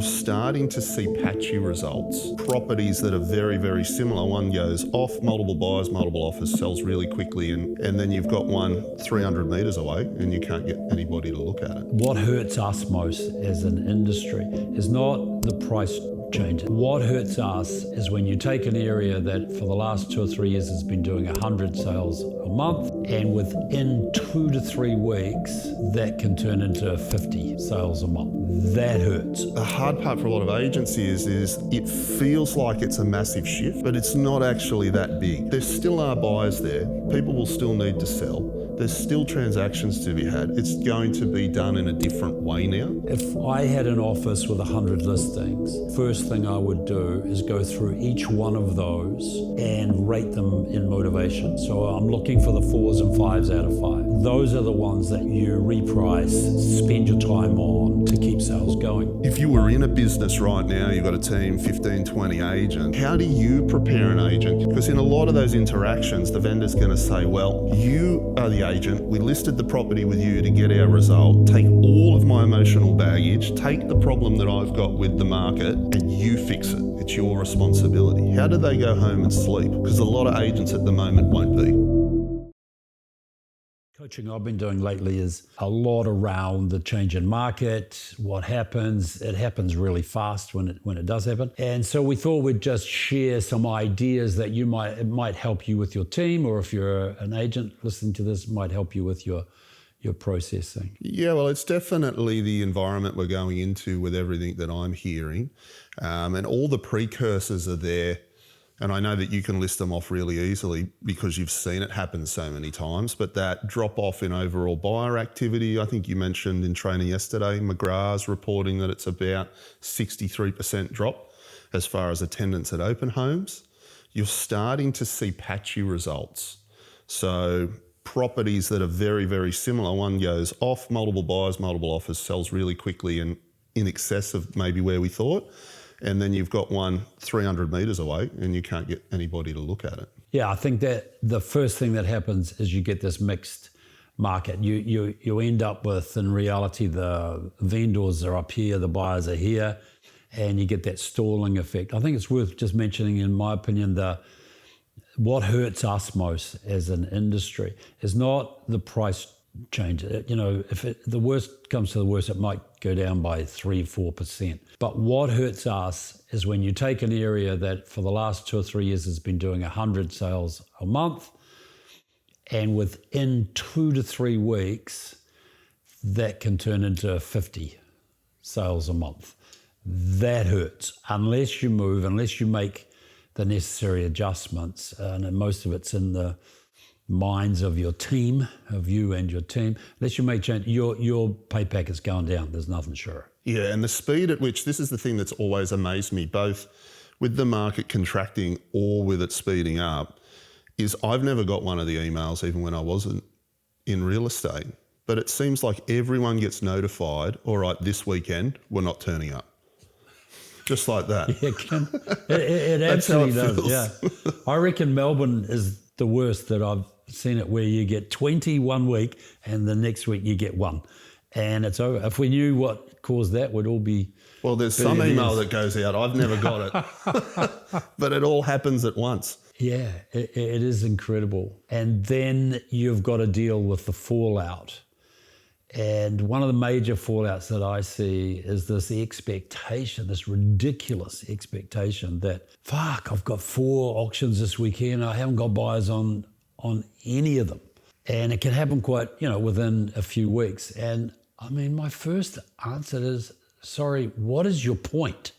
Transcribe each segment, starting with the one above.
Starting to see patchy results. Properties that are very, very similar. One goes off, multiple buyers, multiple offers, sells really quickly, and then you've got one 300 metres away and you can't get anybody to look at it. What hurts us most as an industry is not the price change. What hurts us is when you take an area that for the last 2 or 3 years has been doing 100 sales a month, and within 2 to 3 weeks, that can turn into 50 sales a month. That hurts. The hard part for a lot of agencies is it feels like it's a massive shift, but it's not actually that big. There still are buyers there. People will still need to sell. There's still transactions to be had. It's going to be done in a different way now. If I had an office with 100 listings, first thing I would do is go through each one of those and rate them in motivation. So I'm looking for the 4s and 5s out of 5. Those are the ones that you reprice, spend your time on to keep sales going. If you were in a business right now, you've got a team, 15, 20 agents, how do you prepare an agent? Because in a lot of those interactions, the vendor's going to say, well, you are the agent, we listed the property with you to get our result, take all of my emotional baggage, take the problem that I've got with the market, and you fix it. It's your responsibility. How do they go home and sleep? Because a lot of agents at the moment won't be. Coaching I've been doing lately is a lot around the change in market, what happens. It happens really fast when it does happen. And so we thought we'd just share some ideas that it might help you with your team, or if you're an agent listening to this, it might help you with your processing. Yeah, well, it's definitely the environment we're going into with everything that I'm hearing. And all the precursors are there. And I know that you can list them off really easily because you've seen it happen so many times, but that drop off in overall buyer activity, I think you mentioned in training yesterday, McGrath's reporting that it's about 63% drop as far as attendance at open homes. You're starting to see patchy results. So properties that are very, very similar, one goes off, multiple buyers, multiple offers, sells really quickly and in excess of maybe where we thought. And then you've got one 300 metres away and you can't get anybody to look at it. Yeah, I think that the first thing that happens is you get this mixed market. You end up with, in reality, the vendors are up here, the buyers are here, and you get that stalling effect. I think it's worth just mentioning, in my opinion, what hurts us most as an industry is not the price change. If the worst comes to the worst, it might go down by 3-4%. But what hurts us is when you take an area that for the last 2 or 3 years has been doing 100 sales a month, and within 2 to 3 weeks, that can turn into 50 sales a month. That hurts. Unless you move, unless you make the necessary adjustments, and most of it's in the minds of your team, of you and your team. Unless you make change, your pay packet's going down. There's nothing sure. Yeah, and the speed at which, this is the thing that's always amazed me, both with the market contracting or with it speeding up, is I've never got one of the emails even when I wasn't in real estate. But it seems like everyone gets notified, all right, this weekend, we're not turning up. Just like that. Yeah, it absolutely does, yeah. I reckon Melbourne is the worst that I've seen it, where you get 20 one week and the next week you get 1. And it's over. If we knew what caused that, we'd all be... Well, there's some email that goes out. I've never got it. But it all happens at once. Yeah, it is incredible. And then you've got to deal with the fallout. And one of the major fallouts that I see is this expectation, this ridiculous expectation that, fuck, I've got 4 auctions this weekend. I haven't got buyers on any of them. And it can happen quite, within a few weeks. And I mean, my first answer is, sorry, what is your point?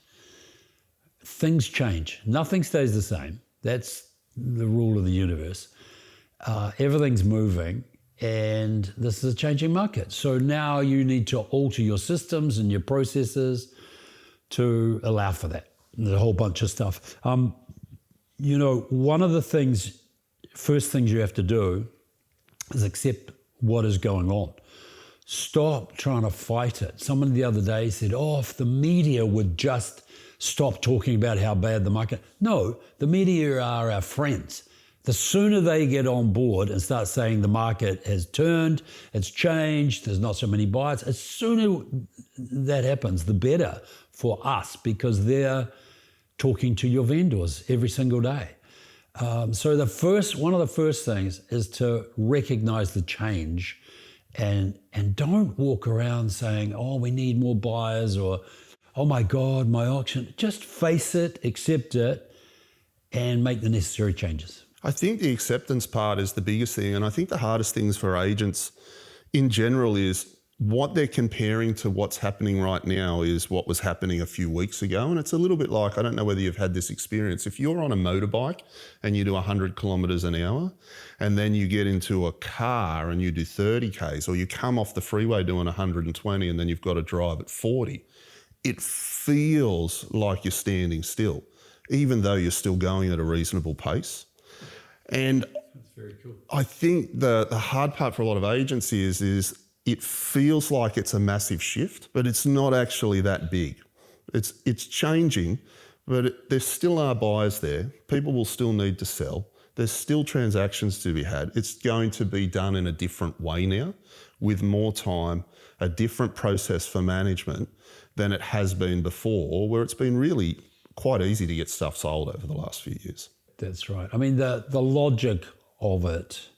Things change. Nothing stays the same. That's the rule of the universe. Everything's moving. And this is a changing market. So now you need to alter your systems and your processes to allow for that. There's a whole bunch of stuff. One of the first things you have to do is accept what is going on. Stop trying to fight it. Someone the other day said, if the media would just stop talking about how bad the market. No, the media are our friends. The sooner they get on board and start saying the market has turned, it's changed, there's not so many buyers, as sooner that happens, the better for us because they're talking to your vendors every single day. So one of the first things is to recognize the change and don't walk around saying, oh, we need more buyers, or, oh my God, my auction. Just face it, accept it, and make the necessary changes. I think the acceptance part is the biggest thing. And I think the hardest things for agents in general is what they're comparing to what's happening right now is what was happening a few weeks ago. And it's a little bit like, I don't know whether you've had this experience. If you're on a motorbike and you do 100 kilometres an hour, and then you get into a car and you do 30 Ks, or you come off the freeway doing 120 and then you've got to drive at 40, it feels like you're standing still, even though you're still going at a reasonable pace. And that's very cool. I think the hard part for a lot of agents is it feels like it's a massive shift, but it's not actually that big. It's changing, but there still are buyers there. People will still need to sell. There's still transactions to be had. It's going to be done in a different way now, with more time, a different process for management than it has been before, where it's been really quite easy to get stuff sold over the last few years. That's right. I mean, the logic of it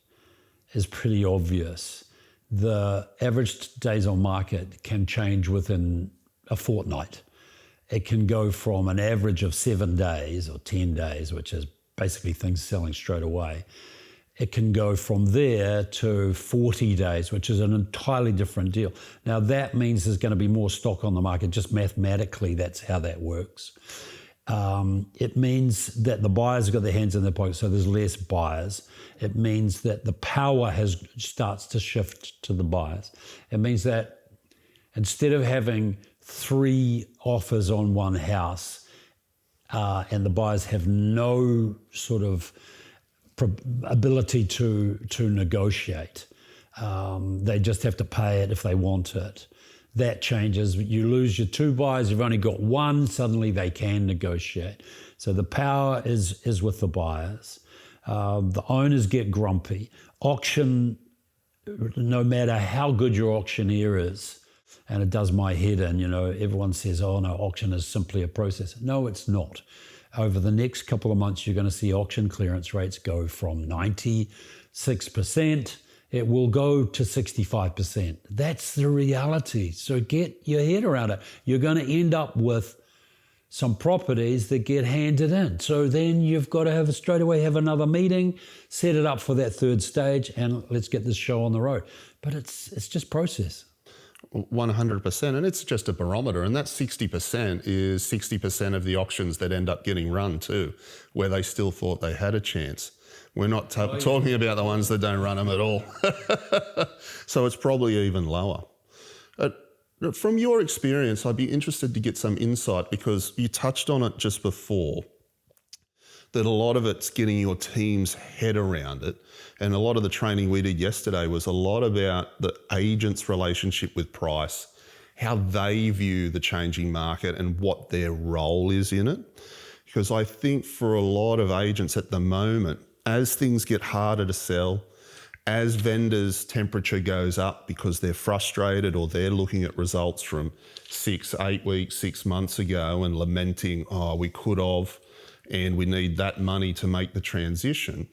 is pretty obvious. The average days on market can change within a fortnight. It can go from an average of 7 days or 10 days, which is basically things selling straight away. It can go from there to 40 days, which is an entirely different deal. Now, that means there's going to be more stock on the market. Just mathematically, that's how that works. It means that the buyers have got their hands in their pockets, so there's less buyers. It means that the power starts to shift to the buyers. It means that instead of having 3 offers on one house and the buyers have no sort of ability to negotiate, they just have to pay it if they want it. That changes. You lose your 2 buyers, you've only got 1, suddenly they can negotiate. So the power is with the buyers. The owners get grumpy. Auction, no matter how good your auctioneer is, and it does my head in, everyone says, oh no, auction is simply a process. No, it's not. Over the next couple of months, you're going to see auction clearance rates go from 96%. It will go to 65%. That's the reality. So get your head around it. You're going to end up with some properties that get handed in. So then you've got to straight away have another meeting, set it up for that 3rd stage, and let's get this show on the road. But it's just process. 100%, and it's just a barometer, and that 60% is 60% of the auctions that end up getting run too, where they still thought they had a chance. We're not talking about the ones that don't run them at all. So it's probably even lower. From your experience, I'd be interested to get some insight, because you touched on it just before, that a lot of it's getting your team's head around it. And a lot of the training we did yesterday was a lot about the agent's relationship with price, how they view the changing market and what their role is in it. Because I think for a lot of agents at the moment, as things get harder to sell, as vendors' temperature goes up because they're frustrated or they're looking at results from 6, 8 weeks, 6 months ago and lamenting, oh, we could have, and we need that money to make the transition,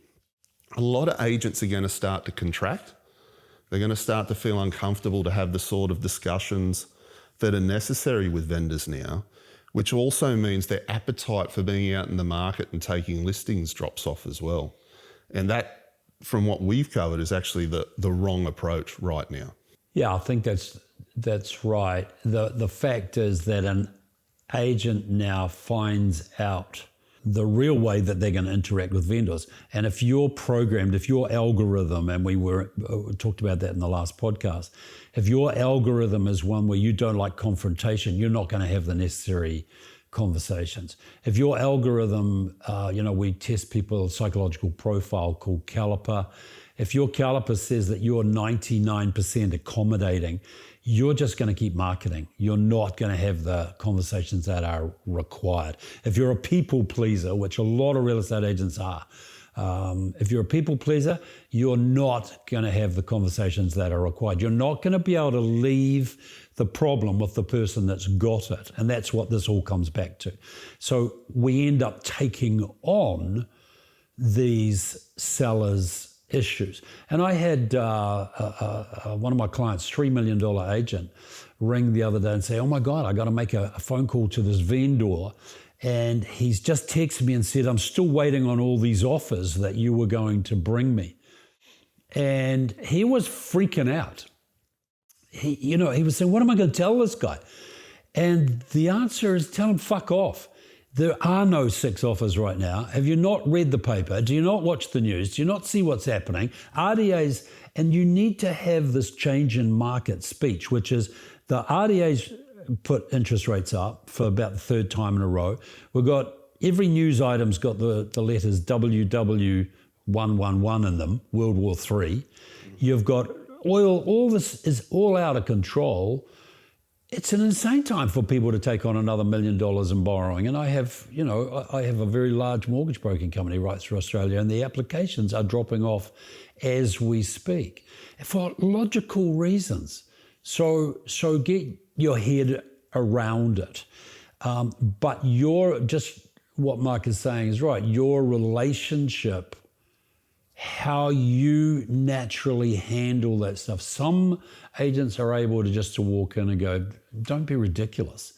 a lot of agents are going to start to contract. They're going to start to feel uncomfortable to have the sort of discussions that are necessary with vendors now, which also means their appetite for being out in the market and taking listings drops off as well. And that, from what we've covered, is actually the wrong approach right now. Yeah, I think that's right. The fact is that an agent now finds out the real way that they're going to interact with vendors. And if you're programmed, if your algorithm, and we talked about that in the last podcast, if your algorithm is one where you don't like confrontation, you're not going to have the necessary conversations. If your algorithm, we test people's psychological profile called Caliper. If your Caliper says that you're 99% accommodating, you're just going to keep marketing. You're not going to have the conversations that are required. If you're a people pleaser, which a lot of real estate agents are, If you're a people pleaser, you're not going to have the conversations that are required. You're not going to be able to leave the problem with the person that's got it. And that's what this all comes back to. So we end up taking on these sellers' issues. And I had one of my clients, $3 million agent, ring the other day and say, oh my God, I got to make a phone call to this vendor. And he's just texted me and said, I'm still waiting on all these offers that you were going to bring me. And he was freaking out. He was saying, what am I going to tell this guy? And the answer is, tell him, fuck off. There are no 6 offers right now. Have you not read the paper? Do you not watch the news? Do you not see what's happening? RDAs, and you need to have this change in market speech, which is the RDAs put interest rates up for about the 3rd time in a row. We've got every news item's got the letters WW111 in them, World War III. You've got oil, all this is all out of control. It's an insane time for people to take on another $1 million in borrowing. And I have a very large mortgage broking company right through Australia, and the applications are dropping off as we speak for logical reasons. So get your head around it. But just what Mark is saying is right. Your relationship, how you naturally handle that stuff. Some agents are able to just to walk in and go, don't be ridiculous.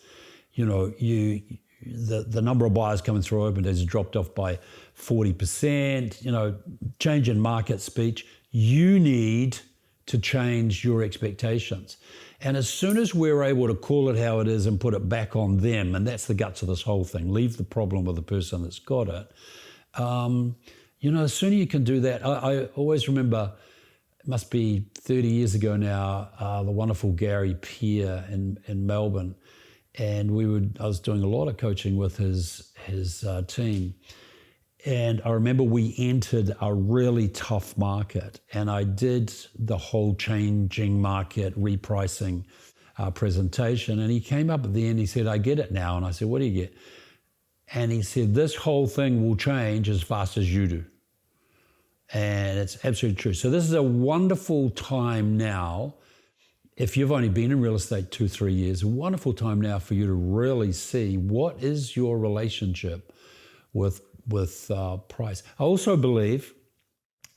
The number of buyers coming through open days has dropped off by 40%, change in market speech. You need to change your expectations. And as soon as we're able to call it how it is and put it back on them, and that's the guts of this whole thing, leave the problem with the person that's got it, as soon as you can do that, I always remember, it must be 30 years ago now, the wonderful Gary Peer in Melbourne, and I was doing a lot of coaching with his team. And I remember we entered a really tough market, and I did the whole changing market repricing presentation. And he came up at the end, he said, I get it now. And I said, what do you get? And he said, this whole thing will change as fast as you do. And it's absolutely true. So this is a wonderful time now. If you've only been in real estate 2-3 years, a wonderful time now for you to really see what is your relationship with price. I also believe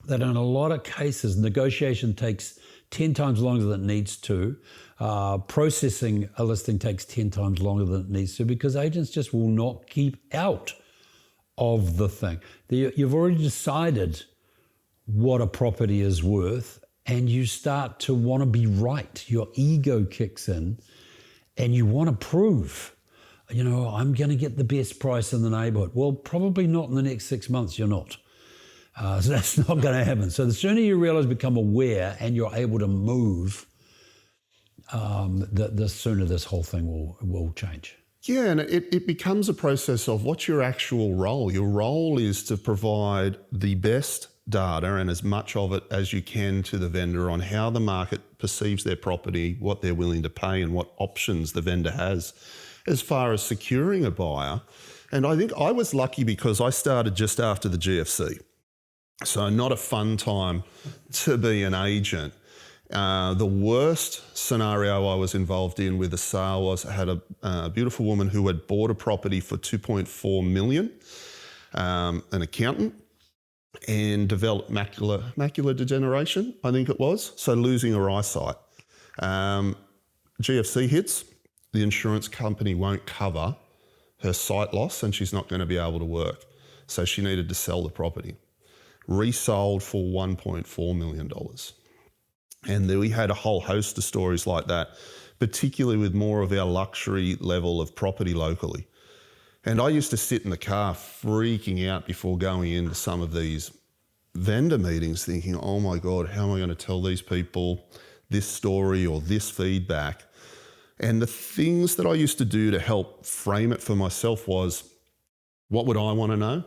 that in a lot of cases, negotiation takes 10 times longer than it needs to. Processing a listing takes 10 times longer than it needs to, because agents just will not keep out of the thing. You've already decided what a property is worth, and you start to want to be right. Your ego kicks in, and you want to prove, I'm going to get the best price in the neighborhood. Well, probably not in the next 6 months, you're not. So that's not going to happen. So the sooner you realize, become aware, and you're able to move, the sooner this whole thing will change. Yeah, and it becomes a process of what's your actual role. Your role is to provide the best data and as much of it as you can to the vendor on how the market perceives their property, what they're willing to pay, and what options the vendor has as far as securing a buyer. And I think I was lucky because I started just after the GFC. So not a fun time to be an agent. The worst scenario I was involved in with a sale was I had a beautiful woman who had bought a property for $2.4 million, an accountant, and developed macular degeneration, I think it was, so losing her eyesight. GFC hits, the insurance company won't cover her sight loss, and she's not going to be able to work. So she needed to sell the property. Resold for $1.4 million. And then we had a whole host of stories like that, particularly with more of our luxury level of property locally. And I used to sit in the car freaking out before going into some of these vendor meetings thinking, oh my God, how am I going to tell these people this story or this feedback? And the things that I used to do to help frame it for myself was, what would I want to know?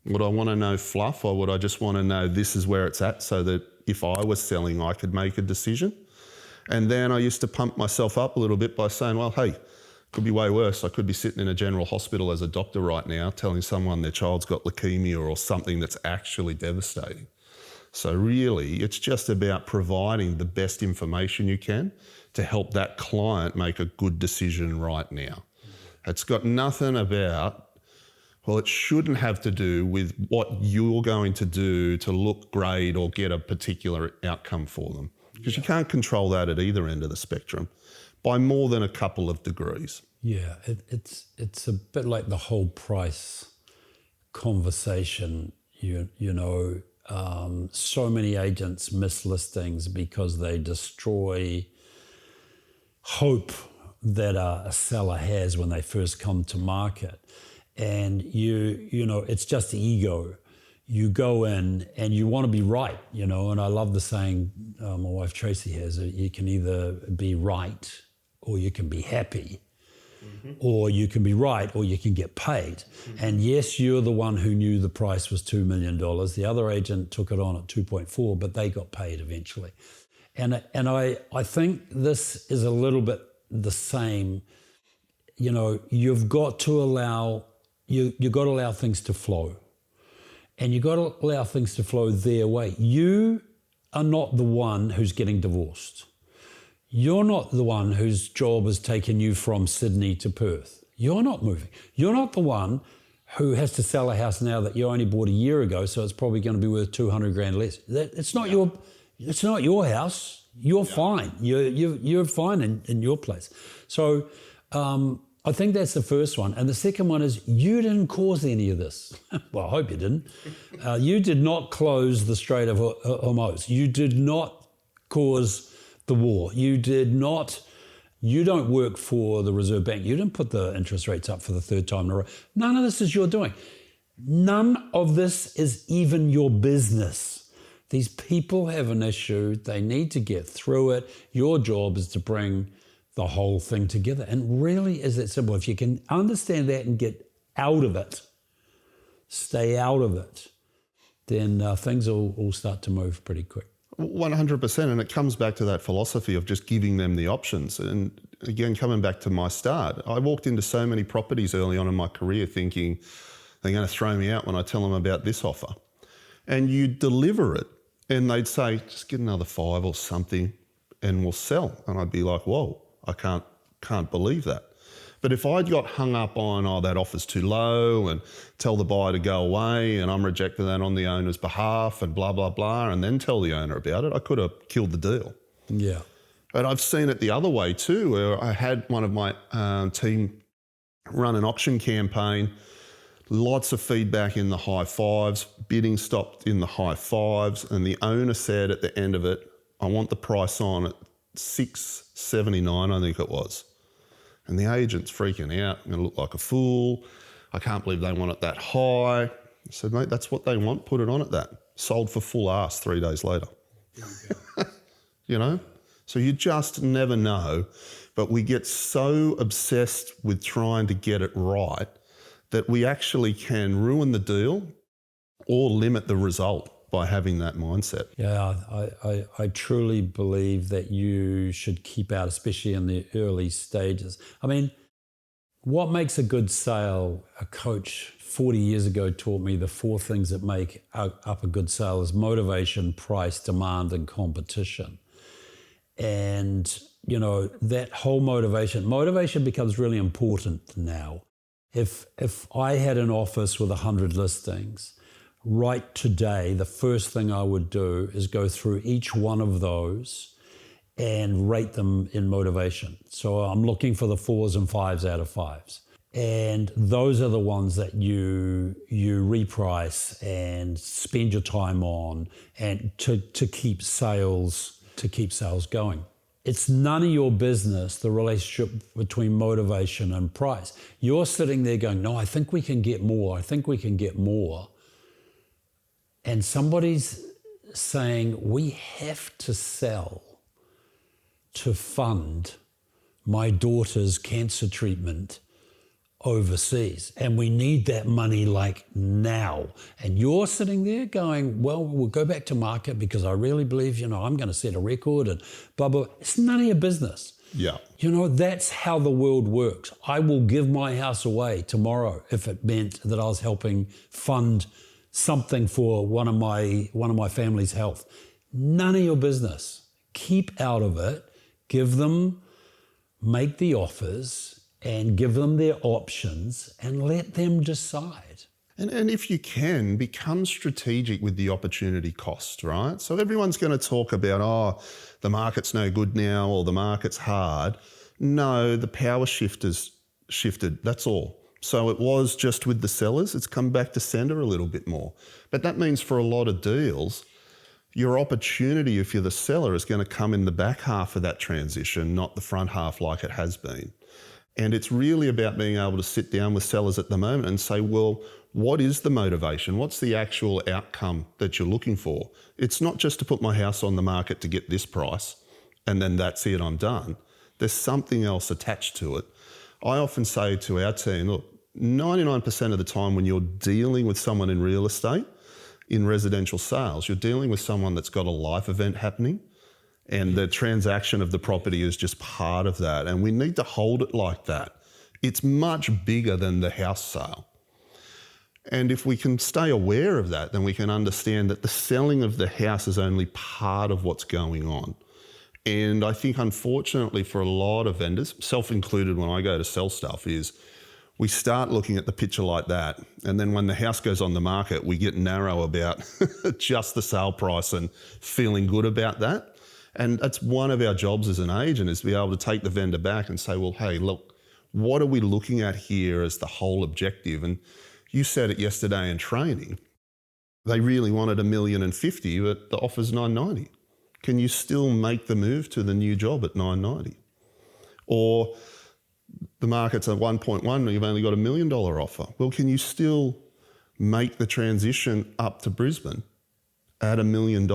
Would I want to know fluff, or would I just want to know this is where it's at so that if I was selling, I could make a decision? And then I used to pump myself up a little bit by saying, well, hey, Could be way worse. I could be sitting in a general hospital as a doctor right now telling someone their child's got leukemia or something that's actually devastating. So really, it's just about providing the best information you can to help that client make a good decision right now. It's got nothing about, well, it shouldn't have to do with what you're going to do to look great or get a particular outcome for them. Because you can't control that at either end of the spectrum by more than a couple of degrees. Yeah, it's a bit like the whole price conversation, you know. So many agents miss listings because they destroy hope that a seller has when they first come to market. And you know, it's just ego. You go in and you want to be right, you know, and I love the saying my wife Tracy has, you can either be right or you can be happy. Mm-hmm. Or you can be right, or you can get paid. Mm-hmm. And yes, you're the one who knew the price was $2 million. The other agent took it on at 2.4, but they got paid eventually. And I think this is a little bit the same. You know, you've got to allow things to flow, and you've got to allow things to flow their way. You are not the one who's getting divorced. You're not the one whose job has taken you from Sydney to Perth. You're not moving. You're not the one who has to sell a house now that you only bought a year ago, so it's probably going to be worth 200 grand less. It's not your house. You're fine. You're fine in your place. So I think that's the first one. And the second one is you didn't cause any of this. Well, I hope you didn't. You did not close the Strait of Hormuz. You did not cause the war. You don't work for the Reserve Bank. You didn't put the interest rates up for the third time in a row. None of this is your doing. None of this is even your business. These people have an issue. They need to get through it. Your job is to bring the whole thing together. And really is it simple. If you can understand that and get out of it, stay out of it, then things will start to move pretty quick. 100%, and it comes back to that philosophy of just giving them the options. And again, coming back to my start, I walked into so many properties early on in my career thinking they're going to throw me out when I tell them about this offer. And you deliver it and they'd say, just get another 5 or something and we'll sell. And I'd be like, whoa, I can't believe that. But if I'd got hung up on, oh, that offer's too low and tell the buyer to go away and I'm rejecting that on the owner's behalf and blah, blah, blah, and then tell the owner about it, I could have killed the deal. Yeah. But I've seen it the other way too, where I had one of my team run an auction campaign, lots of feedback in the high 5s, bidding stopped in the high 5s, and the owner said at the end of it, I want the price on at $679, I think it was. And the agent's freaking out. I'm going to look like a fool. I can't believe they want it that high. I said, mate, that's what they want. Put it on at that. Sold for full ass 3 days later. You know? So you just never know. But we get so obsessed with trying to get it right that we actually can ruin the deal or limit the result by having that mindset. Yeah, I truly believe that you should keep out, especially in the early stages. I mean, what makes a good sale? A coach 40 years ago taught me the 4 things that make up a good sale is motivation, price, demand, and competition. And, you know, that whole motivation becomes really important now. If I had an office with 100 listings, right today, the first thing I would do is go through each one of those and rate them in motivation. So I'm looking for the 4s and 5s out of 5s. And those are the ones that you reprice and spend your time on and to keep sales going. It's none of your business, the relationship between motivation and price. You're sitting there going, no, I think we can get more. I think we can get more. And somebody's saying, we have to sell to fund my daughter's cancer treatment overseas. And we need that money like now. And you're sitting there going, well, we'll go back to market because I really believe, I'm going to set a record and blah, blah. It's none of your business. Yeah. You know, that's how the world works. I will give my house away tomorrow if it meant that I was helping fund something for one of my family's health. None of your business. Keep out of it. Give them, make the offers and give them their options and let them decide. And if you can, become strategic with the opportunity cost, right? So everyone's going to talk about, oh, the market's no good now or the market's hard. No, the power shift has shifted, that's all. So it was just with the sellers, it's come back to centre a little bit more. But that means for a lot of deals, your opportunity, if you're the seller, is going to come in the back half of that transition, not the front half like it has been. And it's really about being able to sit down with sellers at the moment and say, well, what is the motivation? What's the actual outcome that you're looking for? It's not just to put my house on the market to get this price and then that's it, I'm done. There's something else attached to it. I often say to our team, look, 99% of the time when you're dealing with someone in real estate, in residential sales, you're dealing with someone that's got a life event happening and the transaction of the property is just part of that. And we need to hold it like that. It's much bigger than the house sale. And if we can stay aware of that, then we can understand that the selling of the house is only part of what's going on. And I think, unfortunately, for a lot of vendors, self-included when I go to sell stuff, is we start looking at the picture like that. And then when the house goes on the market, we get narrow about just the sale price and feeling good about that. And that's one of our jobs as an agent, is to be able to take the vendor back and say, well, hey, look, what are we looking at here as the whole objective? And you said it yesterday in training. They really wanted $1,050,000, but the offer's $990,000. Can you still make the move to the new job at $990,000? Or the market's at 1.1 and you've only got $1 million offer. Well, can you still make the transition up to Brisbane at $1 million?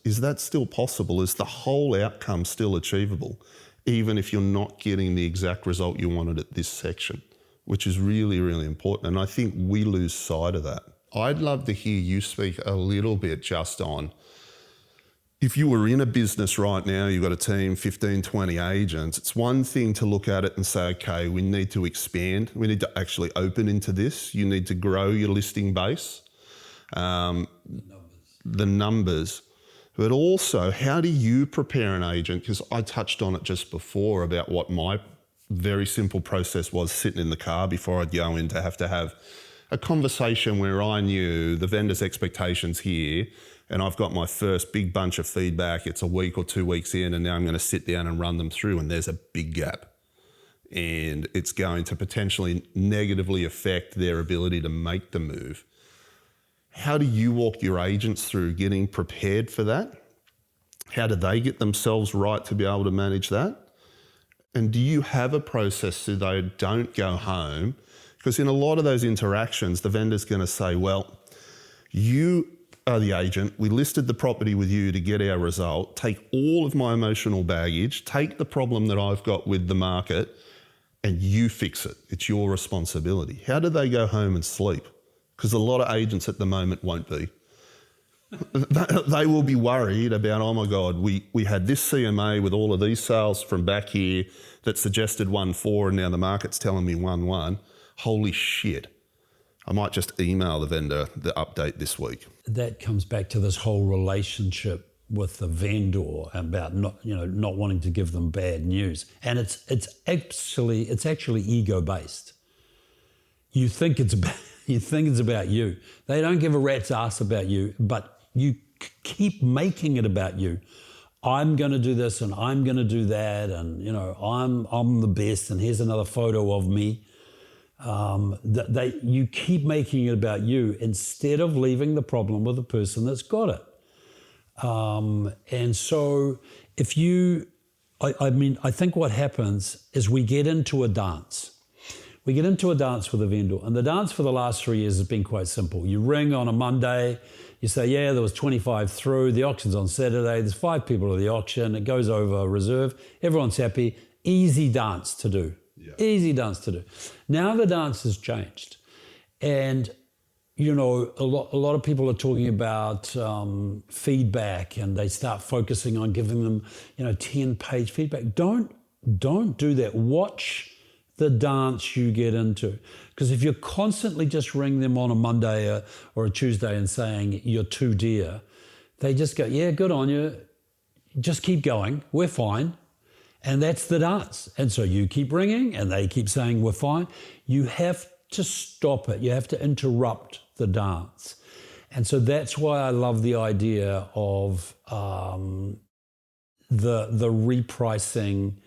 Is that still possible? Is the whole outcome still achievable, even if you're not getting the exact result you wanted at this section? Which is really, really important. And I think we lose sight of that. I'd love to hear you speak a little bit just on, if you were in a business right now, you've got a team, 15, 20 agents, it's one thing to look at it and say, okay, we need to expand. We need to actually open into this. You need to grow your listing base, the numbers. But also, how do you prepare an agent? Because I touched on it just before about what my very simple process was, sitting in the car before I'd go in to have a conversation where I knew the vendor's expectations here, and I've got my first big bunch of feedback. It's a week or 2 weeks in, and now I'm going to sit down and run them through, and there's a big gap. And it's going to potentially negatively affect their ability to make the move. How do you walk your agents through getting prepared for that? How do they get themselves right to be able to manage that? And do you have a process so they don't go home? Because in a lot of those interactions, the vendor's going to say, well, you are the agent. We listed the property with you to get our result. Take all of my emotional baggage, take the problem that I've got with the market, and you fix it. It's your responsibility. How do they go home and sleep? Because a lot of agents at the moment won't be. They will be worried about, oh my God, we had this CMA with all of these sales from back here that suggested 1.4 and now the market's telling me 1.1. Holy shit. I might just email the vendor the update this week. That comes back to this whole relationship with the vendor about not wanting to give them bad news. And it's actually ego based. You think it's about you. They don't give a rat's ass about you, but you keep making it about you. I'm going to do this and I'm going to do that, and I'm the best, and here's another photo of me. You keep making it about you instead of leaving the problem with the person that's got it. And so I think what happens is we get into a dance. We get into a dance with a vendor, and the dance for the last 3 years has been quite simple. You ring on a Monday, you say, yeah, there was 25 through, the auction's on Saturday, there's 5 people at the auction, it goes over reserve, everyone's happy, easy dance to do. Yeah. Easy dance to do. Now the dance has changed, and a lot of people are talking about feedback, and they start focusing on giving them 10-page feedback. Don't Don't do that. Watch the dance you get into. Because if you're constantly just ringing them on a Monday or a Tuesday and saying you're too dear, they just go, yeah, good on you. Just keep going. We're fine. And that's the dance. And so you keep ringing and they keep saying we're fine. You have to stop it. You have to interrupt the dance. And so that's why I love the idea of the repricing.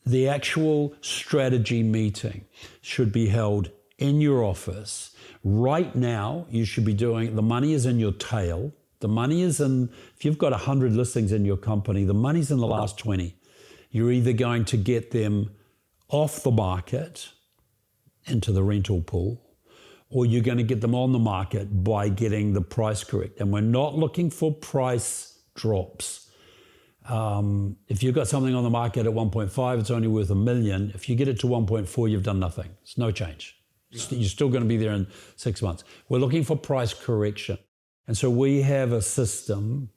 The actual strategy meeting should be held in your office. Right now, you should be doing, the money is in your tail. The money is in, if you've got 100 listings in your company, the money's in the last 20. You're either going to get them off the market into the rental pool, or you're going to get them on the market by getting the price correct. And we're not looking for price drops. If you've got something on the market at 1.5, it's only worth $1 million. If you get it to 1.4, you've done nothing. It's no change. No. You're still going to be there in 6 months. We're looking for price correction. And so we have a system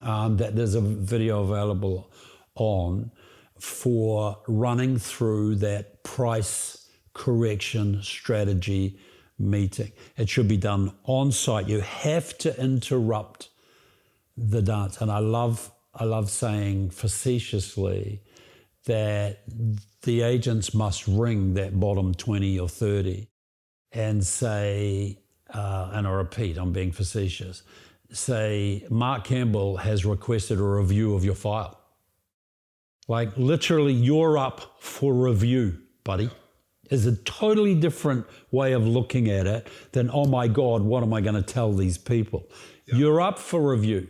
that there's a video available on for running through that price correction strategy meeting. It should be done on site. You have to interrupt the dance. And I love saying facetiously that the agents must ring that bottom 20 or 30 and say, and I repeat, I'm being facetious, say, Mark Campbell has requested a review of your file. Like literally, you're up for review, buddy. Is a totally different way of looking at it than, oh my God, what am I going to tell these people? Yeah. You're up for review.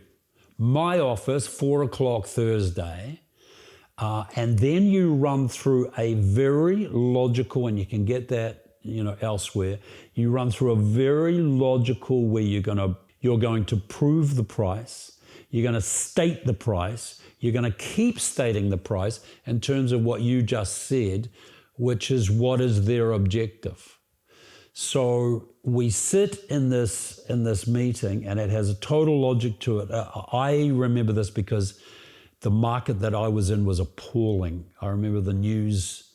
My office, 4 o'clock Thursday, and then you run through a very logical, and you can get that, elsewhere. You run through a very logical where you're going to prove the price. You're going to state the price. You're going to keep stating the price in terms of what you just said, which is what is their objective. So we sit in this meeting, and it has a total logic to it. I remember this because the market that I was in was appalling. I remember the news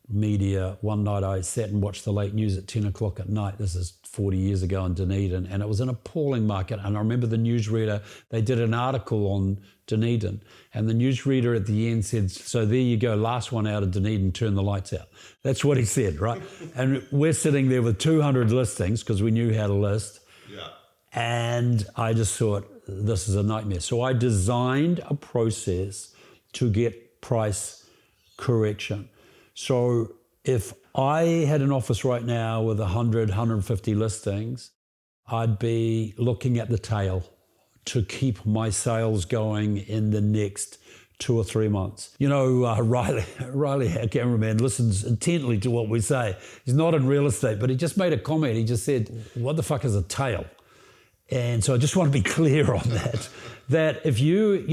media. One night I sat and watched the late news at 10 o'clock at night. This is 40 years ago in Dunedin, and it was an appalling market. And I remember the newsreader, they did an article on Dunedin, and the newsreader at the end said, so there you go, last one out of Dunedin, turn the lights out. That's what he said, right? And we're sitting there with 200 listings because we knew how to list. Yeah. And I just thought, this is a nightmare. So I designed a process to get price correction. So if I had an office right now with 100, 150 listings, I'd be looking at the tail to keep my sales going in the next 2 or 3 months. Riley, our cameraman, listens intently to what we say. He's not in real estate, but he just made a comment. He just said, what the fuck is a tail? And so I just want to be clear on that, that if you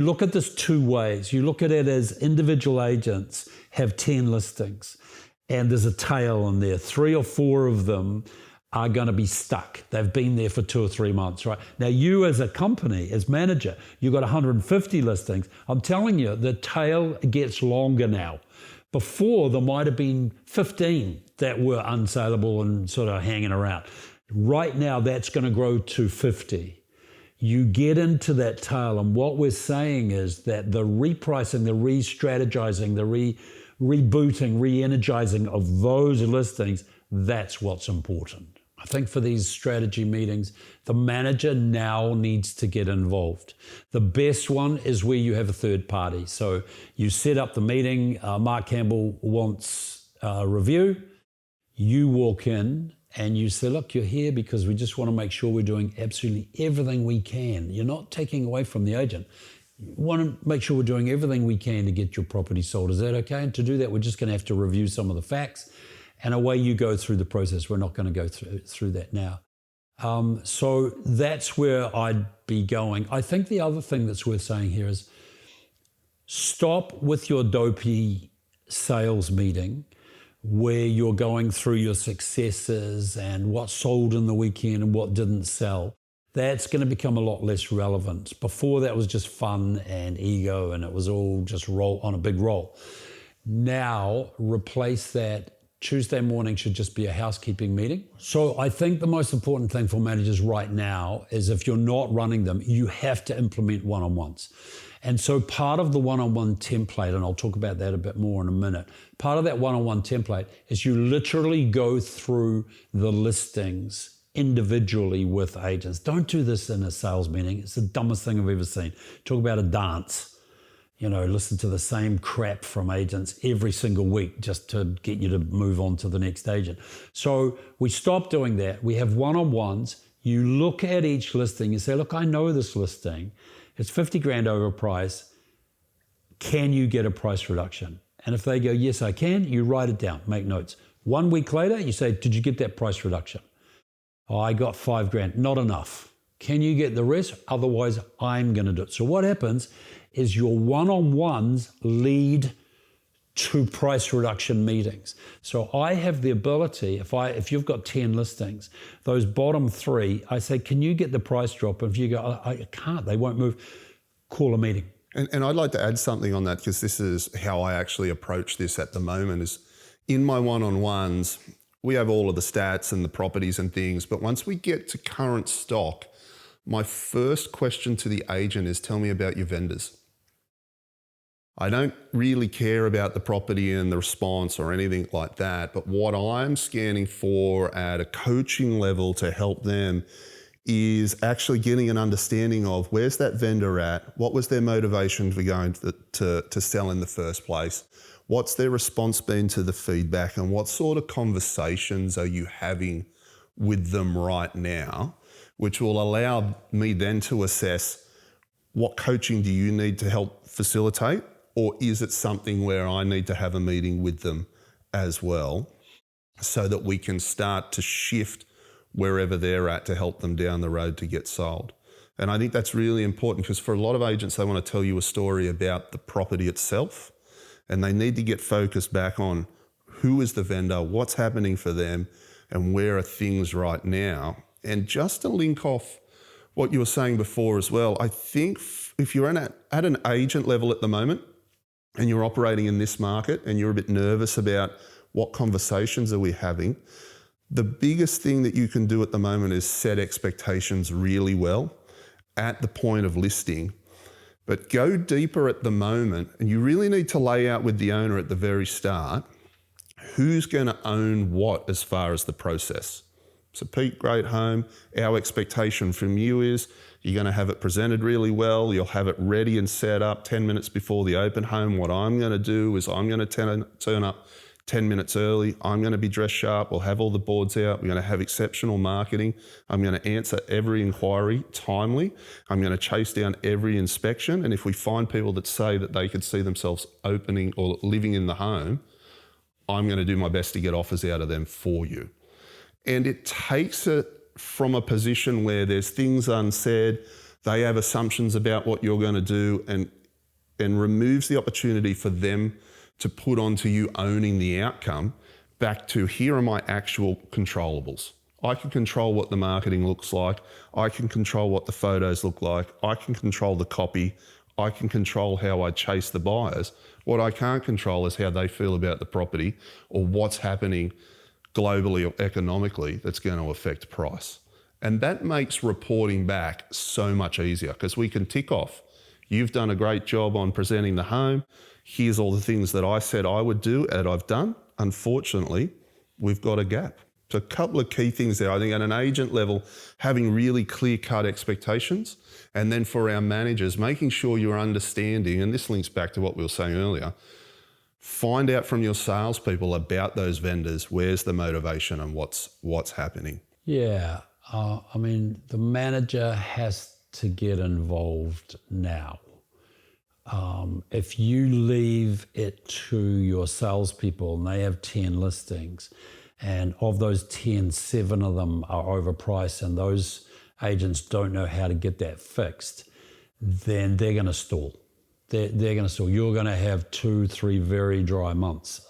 look at this two ways. You look at it as individual agents have 10 listings and there's a tail in there. 3 or 4 of them are going to be stuck. They've been there for 2 or 3 months, right? Now you as a company, as manager, you've got 150 listings. I'm telling you, the tail gets longer now. Before there might have been 15 that were unsaleable and sort of hanging around. Right now, that's going to grow to 50. You get into that tail, and what we're saying is that the repricing, the re-strategizing, the rebooting, re-energizing of those listings, that's what's important. I think for these strategy meetings, the manager now needs to get involved. The best one is where you have a third party. So you set up the meeting, Mark Campbell wants a review, you walk in, and you say, look, you're here because we just want to make sure we're doing absolutely everything we can. You're not taking away from the agent. You want to make sure we're doing everything we can to get your property sold. Is that okay? And to do that, we're just going to have to review some of the facts. And away you go through the process. We're not going to go through that now. So that's where I'd be going. I think the other thing that's worth saying here is stop with your Dopey sales meeting where you're going through your successes and what sold in the weekend and what didn't sell. That's going to become a lot less relevant. Before that was just fun and ego and it was all just roll on a big roll. Now replace that. Tuesday morning should just be a housekeeping meeting. So I think the most important thing for managers right now is if you're not running them, you have to implement one-on-ones. And so part of the one-on-one template, and I'll talk about that a bit more in a minute, part of that one-on-one template is you literally go through the listings individually with agents. Don't do this in a sales meeting. It's the dumbest thing I've ever seen. Talk about a dance. Listen to the same crap from agents every single week just to get you to move on to the next agent. So we stop doing that. We have one-on-ones. You look at each listing. You say, look, I know this listing. It's 50 grand over price. Can you get a price reduction? And if they go, yes, I can, you write it down, make notes. 1 week later, you say, did you get that price reduction? Oh, I got 5 grand, not enough. Can you get the rest? Otherwise, I'm going to do it. So what happens is your one-on-ones lead to price reduction meetings. So I have the ability, if you've got 10 listings, those bottom 3, I say, can you get the price drop? If you go, I can't, they won't move, call a meeting. And I'd like to add something on that because this is how I actually approach this at the moment is in my one-on-ones, we have all of the stats and the properties and things, but once we get to current stock, my first question to the agent is tell me about your vendors. I don't really care about the property and the response or anything like that, but what I'm scanning for at a coaching level to help them is actually getting an understanding of where's that vendor at, what was their motivation for going to sell in the first place, what's their response been to the feedback, and what sort of conversations are you having with them right now, which will allow me then to assess what coaching do you need to help facilitate, or is it something where I need to have a meeting with them as well so that we can start to shift wherever they're at to help them down the road to get sold. And I think that's really important because for a lot of agents, they want to tell you a story about the property itself, and they need to get focused back on who is the vendor, what's happening for them, and where are things right now. And just to link off what you were saying before as well, I think if you're at an agent level at the moment and you're operating in this market and you're a bit nervous about what conversations are we having, the biggest thing that you can do at the moment is set expectations really well at the point of listing, but go deeper at the moment, and you really need to lay out with the owner at the very start who's going to own what as far as the process. So Pete, great home. Our expectation from you is you're going to have it presented really well. You'll have it ready and set up 10 minutes before the open home. What I'm going to do is I'm going to turn up 10 minutes early. I'm going to be dressed sharp. We'll have all the boards out. We're going to have exceptional marketing. I'm going to answer every inquiry timely. I'm going to chase down every inspection. And if we find people that say that they could see themselves opening or living in the home, I'm going to do my best to get offers out of them for you. And it takes it from a position where there's things unsaid, they have assumptions about what you're going to do, and removes the opportunity for them to put onto you owning the outcome back to here are my actual controllables. I can control what the marketing looks like. I can control what the photos look like. I can control the copy. I can control how I chase the buyers. What I can't control is how they feel about the property or what's happening globally or economically that's going to affect price. And that makes reporting back so much easier because we can tick off, you've done a great job on presenting the home. Here's all the things that I said I would do and I've done. Unfortunately, we've got a gap. So a couple of key things there. I think at an agent level, having really clear-cut expectations, and then for our managers, making sure you're understanding, and this links back to what we were saying earlier, find out from your salespeople about those vendors, where's the motivation and what's happening. Yeah, the manager has to get involved now. If you leave it to your salespeople and they have 10 listings, and of those 10, 7 of them are overpriced and those agents don't know how to get that fixed, then they're going to stall. They're going to stall. You're going to have 2-3 very dry months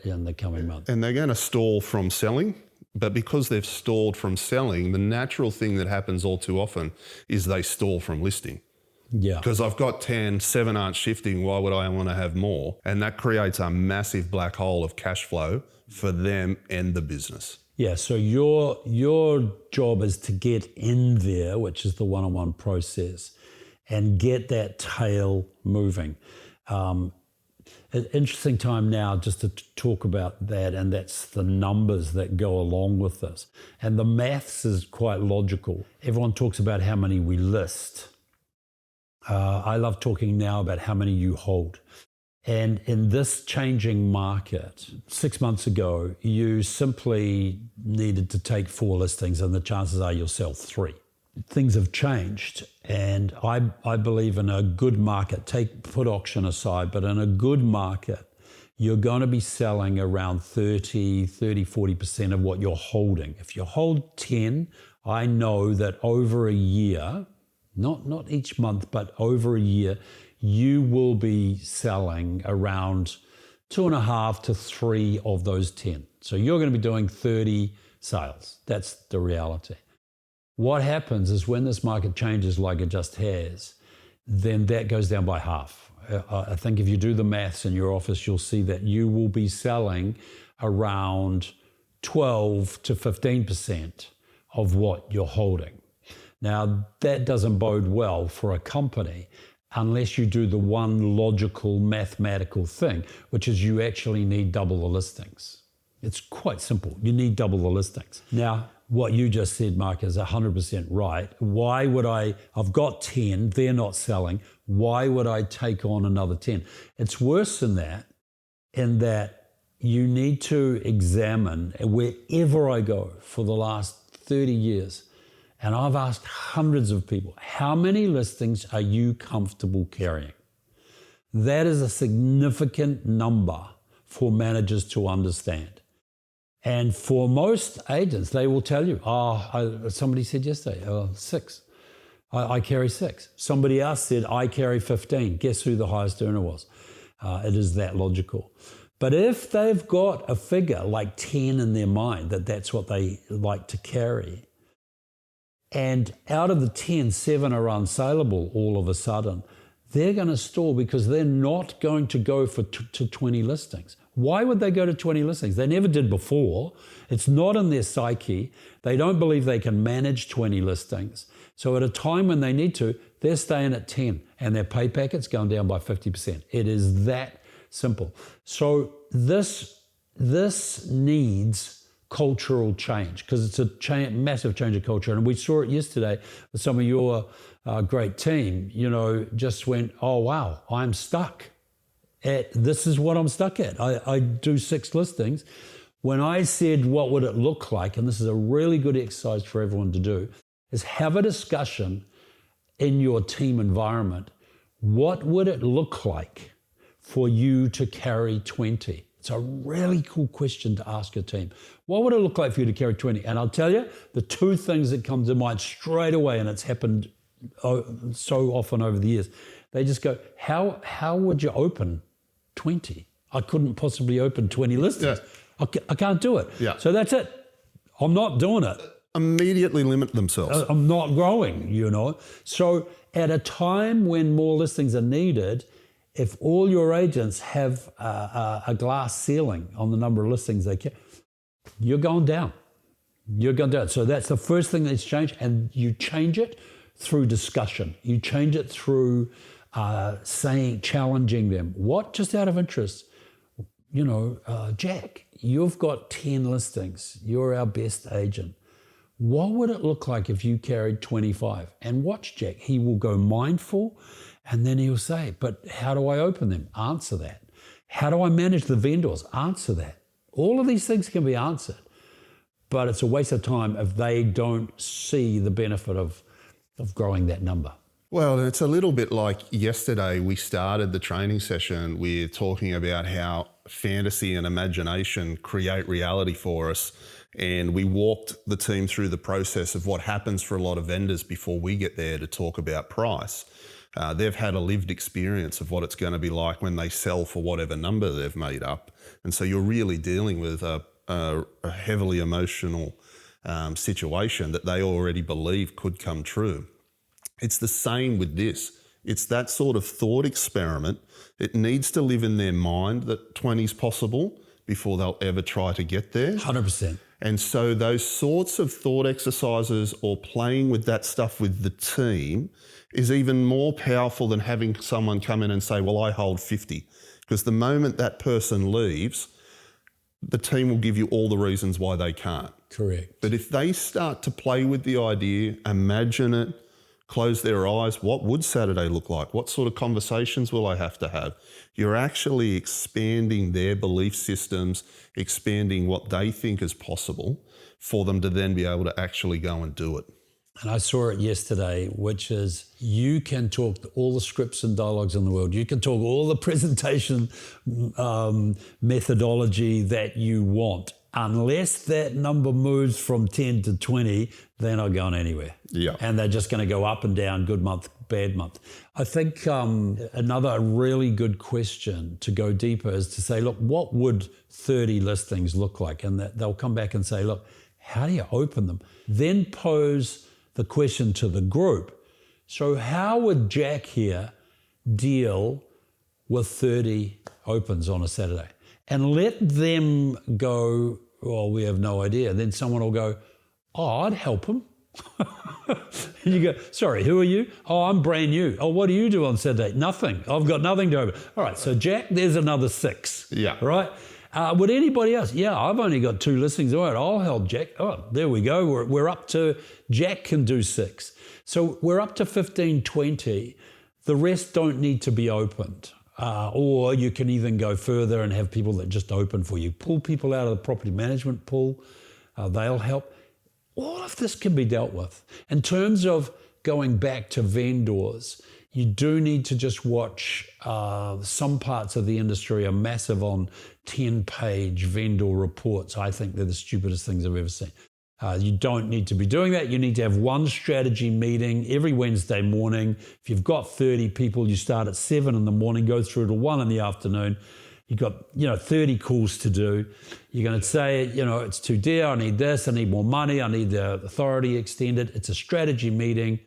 in the coming months. And they're going to stall from selling. But because they've stalled from selling, the natural thing that happens all too often is they stall from listing. Yeah. Because I've got 10, 7 aren't shifting, why would I want to have more? And that creates a massive black hole of cash flow for them and the business. Yeah, so your job is to get in there, which is the one-on-one process, and get that tail moving. An interesting time now just to talk about that, and that's the numbers that go along with this. And the maths is quite logical. Everyone talks about how many we list. I love talking now about how many you hold. And in this changing market, 6 months ago, you simply needed to take 4 listings and the chances are you'll sell 3. Things have changed, and I believe in a good market, put auction aside, but in a good market, you're going to be selling around 40% of what you're holding. If you hold 10, I know that over a year, not each month, but over a year, you will be selling around 2.5 to 3 of those 10. So you're going to be doing 30 sales. That's the reality. What happens is when this market changes like it just has, then that goes down by half. I think if you do the maths in your office, you'll see that you will be selling around 12 to 15% of what you're holding. Now, that doesn't bode well for a company unless you do the one logical mathematical thing, which is you actually need double the listings. It's quite simple. You need double the listings. Now, what you just said, Mark, is 100% right. Why would I've got 10, they're not selling. Why would I take on another 10? It's worse than that, in that you need to examine wherever I go for the last 30 years, and I've asked hundreds of people, how many listings are you comfortable carrying? That is a significant number for managers to understand. And for most agents, they will tell you, somebody said yesterday, 6. I carry 6. Somebody else said, I carry 15. Guess who the highest earner was? It is that logical. But if they've got a figure like 10 in their mind, that's what they like to carry, and out of the 10, 7 are unsaleable all of a sudden, they're going to stall because they're not going to go to 20 listings. Why would they go to 20 listings? They never did before. It's not in their psyche. They don't believe they can manage 20 listings. So at a time when they need to, they're staying at 10 and their pay packet's going down by 50%. It is that simple. So this needs cultural change because it's a massive change of culture. And we saw it yesterday with some of your great team, just went, oh, wow, I'm stuck. This is what I'm stuck at. I do 6 listings. When I said, what would it look like? And this is a really good exercise for everyone to do, is have a discussion in your team environment. What would it look like for you to carry 20? It's a really cool question to ask your team. What would it look like for you to carry 20? And I'll tell you, the 2 things that come to mind straight away, and it's happened so often over the years, they just go, how would you open 20? I couldn't possibly open 20 listings. Yeah. I can't do it. Yeah. So that's it. I'm not doing it. Immediately limit themselves. I'm not growing, So at a time when more listings are needed, if all your agents have a glass ceiling on the number of listings they carry, you're going down. You're going down. So that's the first thing that's changed, and you change it through discussion. You change it through challenging them. What, just out of interest, Jack, you've got 10 listings. You're our best agent. What would it look like if you carried 25? And watch Jack. He will go mindful, and then he'll say, but how do I open them? Answer that. How do I manage the vendors? Answer that. All of these things can be answered, but it's a waste of time if they don't see the benefit of growing that number. Well, it's a little bit like yesterday we started the training session with talking about how fantasy and imagination create reality for us. And we walked the team through the process of what happens for a lot of vendors before we get there to talk about price. They've had a lived experience of what it's going to be like when they sell for whatever number they've made up. And so you're really dealing with a a heavily emotional situation that they already believe could come true. It's the same with this. It's that sort of thought experiment. It needs to live in their mind that 20 is possible before they'll ever try to get there. 100%. And so those sorts of thought exercises or playing with that stuff with the team is even more powerful than having someone come in and say, well, I hold 50. Because the moment that person leaves, the team will give you all the reasons why they can't. Correct. But if they start to play with the idea, imagine it, close their eyes, what would Saturday look like? What sort of conversations will I have to have? You're actually expanding their belief systems, expanding what they think is possible for them to then be able to actually go and do it. And I saw it yesterday, which is you can talk all the scripts and dialogues in the world. You can talk all the presentation methodology that you want. Unless that number moves from 10 to 20, they're not going anywhere. Yeah. And they're just going to go up and down, good month, bad month. I think another really good question to go deeper is to say, look, what would 30 listings look like? And they'll come back and say, look, how do you open them? Then pose the question to the group. So how would Jack here deal with 30 opens on a Saturday? And let them go, well, we have no idea. Then someone will go, oh, I'd help him. And you go, sorry, who are you? Oh, I'm brand new. Oh, what do you do on Saturday? Nothing. I've got nothing to open. All right, so Jack, there's another 6. Yeah. Right? Would anybody else? Yeah, I've only got 2 listings. All right, I'll help Jack. Oh, there we go. We're up to, Jack can do 6. So we're up to 15, 20. The rest don't need to be opened. Or you can even go further and have people that just open for you. Pull people out of the property management pool. They'll help. All of this can be dealt with. In terms of going back to vendors, you do need to just watch. Some parts of the industry are massive on 10-page vendor reports. I think they're the stupidest things I've ever seen. You don't need to be doing that. You need to have one strategy meeting every Wednesday morning. If you've got 30 people, you start at 7 in the morning, go through to 1 in the afternoon. You've got 30 calls to do. You're going to say, it's too dear. I need this. I need more money. I need the authority extended. It's a strategy meeting.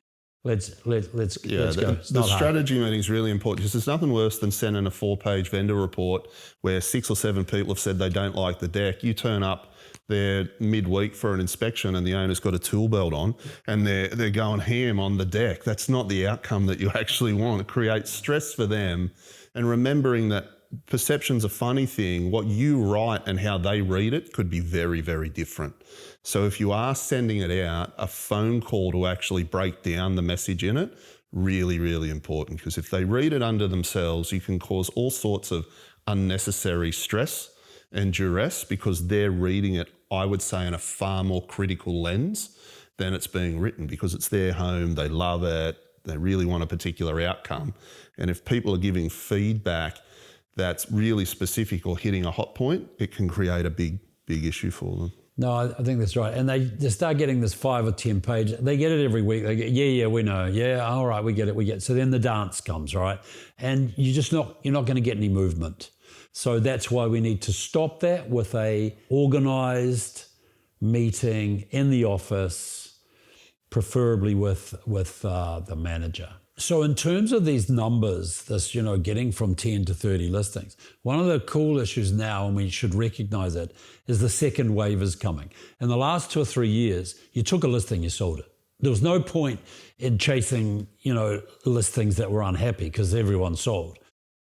Let's go. The strategy meeting is really important because there's nothing worse than sending a 4-page vendor report where 6 or 7 people have said they don't like the deck. You turn up there midweek for an inspection and the owner's got a tool belt on and they're going ham on the deck. That's not the outcome that you actually want. It creates stress for them. And remembering that perception's a funny thing. What you write and how they read it could be very, very different. So if you are sending it out, a phone call to actually break down the message in it, really, really important. Because if they read it under themselves, you can cause all sorts of unnecessary stress and duress because they're reading it, I would say, in a far more critical lens than it's being written because it's their home, they love it, they really want a particular outcome. And if people are giving feedback that's really specific or hitting a hot point, it can create a big, big issue for them. No, I think that's right. And they start getting this 5 or 10 page. They get it every week. They get, yeah, we know. Yeah, all right, we get it. So then the dance comes, right? And you're not going to get any movement. So that's why we need to stop that with a organised meeting in the office, preferably with the manager. So in terms of these numbers, this, getting from 10 to 30 listings, one of the cool issues now, and we should recognize it, is the second wave is coming. In the last 2 or 3 years, you took a listing, you sold it. There was no point in chasing, listings that were unhappy because everyone sold.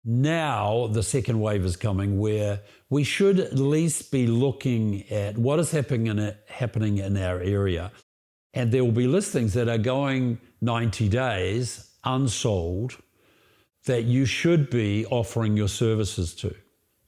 Now the second wave is coming where we should at least be looking at what is happening in our area. And there will be listings that are going 90 days unsold that you should be offering your services to.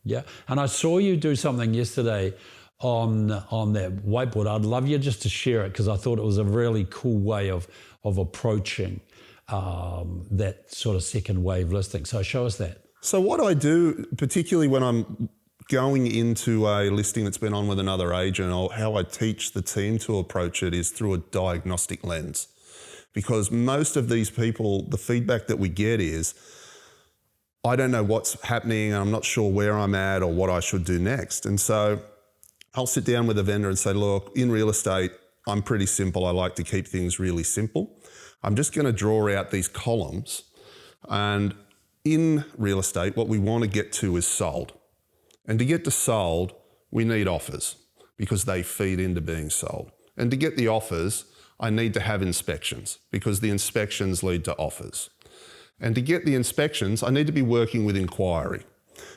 Yeah. And I saw you do something yesterday on that whiteboard. I'd love you just to share it because I thought it was a really cool way of approaching that sort of second wave listing. So show us that. So what I do, particularly when I'm going into a listing that's been on with another agent, or how I teach the team to approach it, is through a diagnostic lens. Because most of these people, the feedback that we get is, I don't know what's happening, and I'm not sure where I'm at or what I should do next. And so I'll sit down with a vendor and say, look, in real estate, I'm pretty simple. I like to keep things really simple. I'm just going to draw out these columns. And in real estate, what we want to get to is sold. And to get to sold, we need offers because they feed into being sold. And to get the offers, I need to have inspections because the inspections lead to offers. And to get the inspections, I need to be working with inquiry.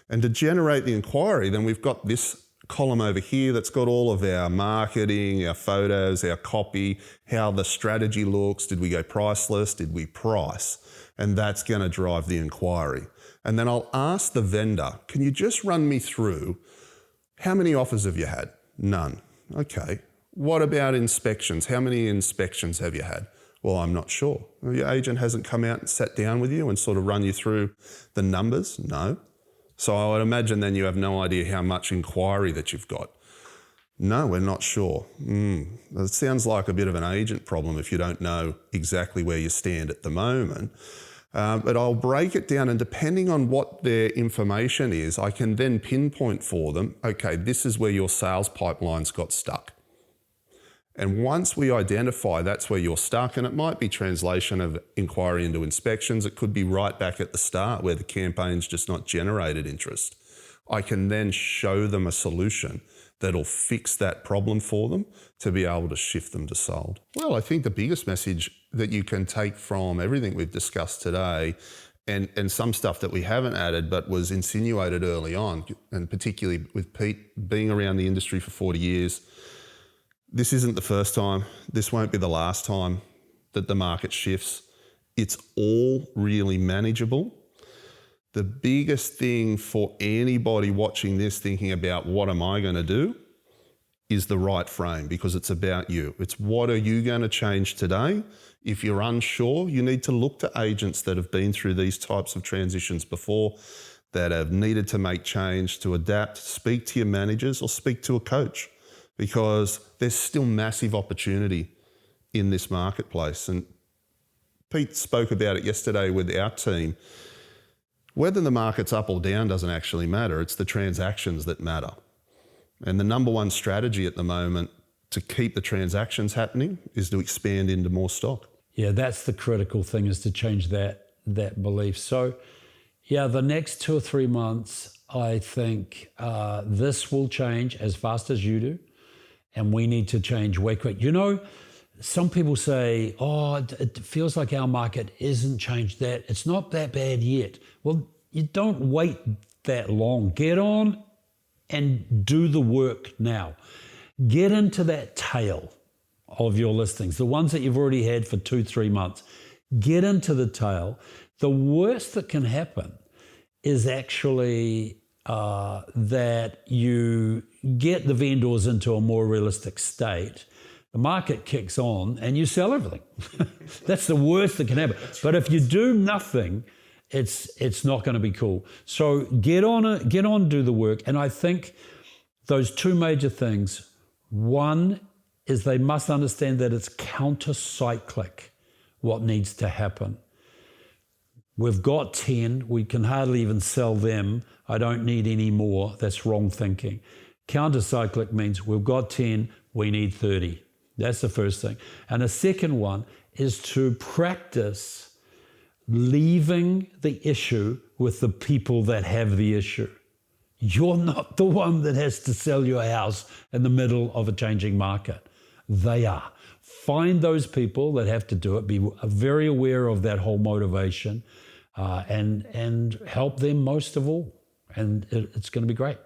And to generate the inquiry, then we've got this column over here that's got all of our marketing, our photos, our copy, how the strategy looks. Did we go priceless? Did we price? And that's going to drive the inquiry. And then I'll ask the vendor, can you just run me through how many offers have you had? None. Okay. What about inspections? How many inspections have you had? Well, I'm not sure. Well, your agent hasn't come out and sat down with you and sort of run you through the numbers? No. So I would imagine then you have no idea how much inquiry that you've got. No, we're not sure. It sounds like a bit of an agent problem if you don't know exactly where you stand at the moment. But I'll break it down, and depending on what their information is, I can then pinpoint for them, okay, this is where your sales pipeline's got stuck. And once we identify that's where you're stuck, and it might be translation of inquiry into inspections, it could be right back at the start where the campaign's just not generated interest. I can then show them a solution that'll fix that problem for them to be able to shift them to sold. Well, I think the biggest message that you can take from everything we've discussed today, and some stuff that we haven't added but was insinuated early on, and particularly with Pete being around the industry for 40 years, this isn't the first time, this won't be the last time that the market shifts. It's all really manageable. The biggest thing for anybody watching this thinking about what am I going to do is the right frame, because it's about you. It's what are you going to change today? If you're unsure, you need to look to agents that have been through these types of transitions before, that have needed to make change, to adapt. Speak to your managers or speak to a coach, because there's still massive opportunity in this marketplace. And Pete spoke about it yesterday with our team. Whether the market's up or down doesn't actually matter. It's the transactions that matter. And the number one strategy at the moment to keep the transactions happening is to expand into more stock. Yeah, that's the critical thing, is to change that belief. So, yeah, the next 2 or 3 months, I think this will change as fast as you do. And we need to change way quick. You know, some people say, oh, it feels like our market isn't changed that. It's not that bad yet. Well, you don't wait that long. Get on and do the work now. Get into that tail of your listings, the ones that you've already had for 2-3 months. Get into the tail. The worst that can happen is actually that you get the vendors into a more realistic state, the market kicks on and you sell everything. That's the worst that can happen. But if you do nothing, it's not going to be cool. So get on, do the work. And I think those 2 major things, one is they must understand that it's counter-cyclic what needs to happen. We've got 10, we can hardly even sell them. I don't need any more. That's wrong thinking. Counter-cyclic means we've got 10, we need 30. That's the first thing. And the second one is to practice leaving the issue with the people that have the issue. You're not the one that has to sell your house in the middle of a changing market. They are. Find those people that have to do it. Be very aware of that whole motivation, and help them most of all. And it's going to be great.